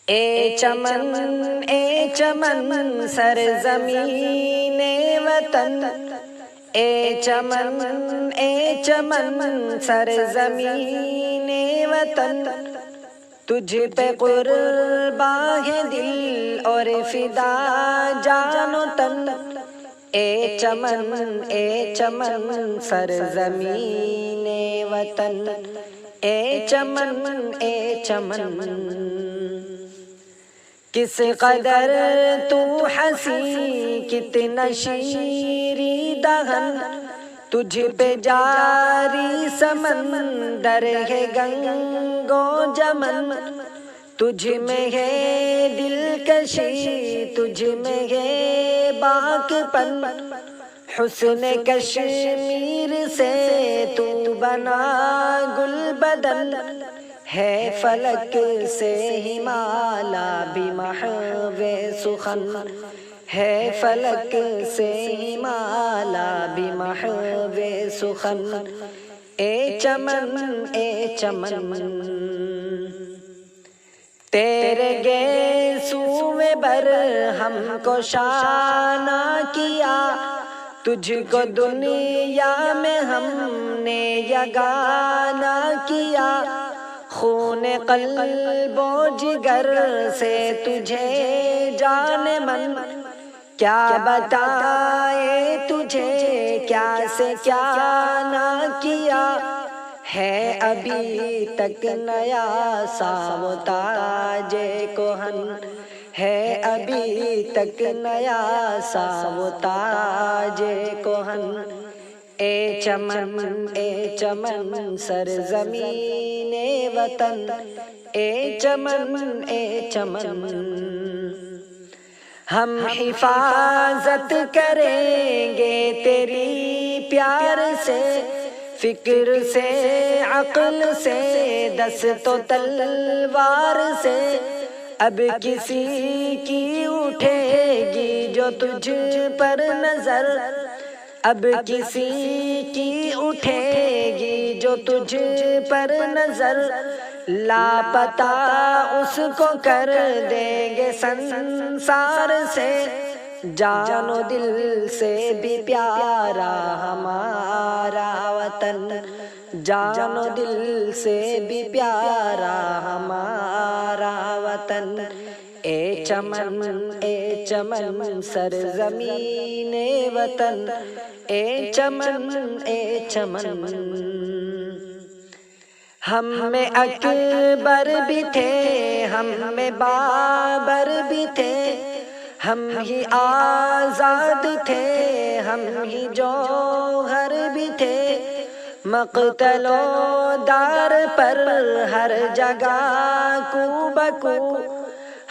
اے چمن سرزمین وطن، اے چمن سرزمین وطن، تجھ پہ قرباں ہے دل اور فدا جان و تن۔ اے چمن سرزمین وطن، اے چمن کس قدر تو حسین، کتنا شیریں دہن، تجھ پہ جاری سمندر ہے گنگ و جمن۔ تجھ میں ہے دلکشی، تجھ میں ہے باک پن، حسن کشمیر سے تو بنا گل بدن۔ ہے فلک سے ہمالا بھی محو سخن، ہے فلک سے ہمالا بھی محو سخن۔ اے چمن تیرے گیسو میں بر ہم کو شانہ کیا، تجھ کو دنیا میں ہم نے یگانہ کیا۔ خون قلب و جگر سے تجھے جان من، کیا بتائے تجھے کیا سے کیا نہ کیا۔ ہے ابھی تک نیا سا وہ تاج کہن، ہے ابھی تک نیا سا وہ تاج کہن۔ اے چمن سرزمین وطن، اے چمن ہم حفاظت کریں گے تیری پیار سے، فکر سے عقل سے دست و تلوار سے۔ اب کسی کی اٹھے گی جو تجھ پر نظر، اب کسی کی اٹھے گی جو تجھ پر نظر، لاپتہ اس کو کر دیں گے سنسار سے۔ جان و دل سے بھی پیارا ہمارا وطن، جان و دل سے بھی پیارا ہمارا وطن۔ اے چمن سرزمین وطن، اے چمن ہم میں اکبر بھی تھے، ہم میں بابر بھی تھے، ہم ہی آزاد تھے، ہم ہی جوہر بھی تھے۔ مقتل و دار پر ہر جگہ کو بکو،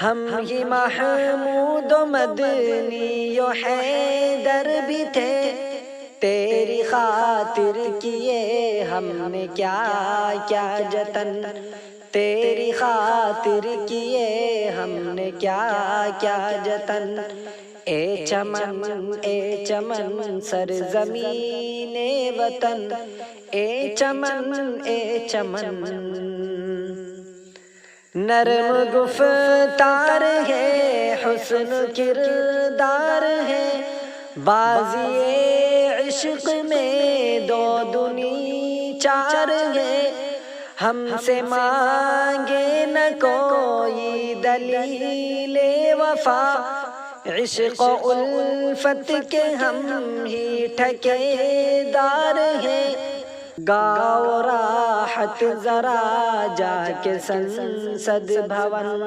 ہم ہی محمود و مدنی و حیدر بھی تھے۔ تیری خاطر کیے ہم نے کیا کیا جتن، تیری خاطر کیے ہم نے کیا کیا جتن۔ اے چمن سرزمین وطن، اے چمن نرم گفتار ہے، حسن کردار ہے، بازی عشق میں دو دنی چار ہے۔ ہم سے مانگے نہ کوئی دلیل وفا، عشق و الفت کے ہم ہی ٹھیکیدار ہیں۔ گاؤ راحت ذرا جا کے سنسد بھون،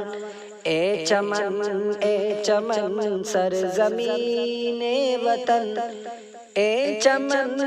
اے چمن سرزمین وطن، اے چمن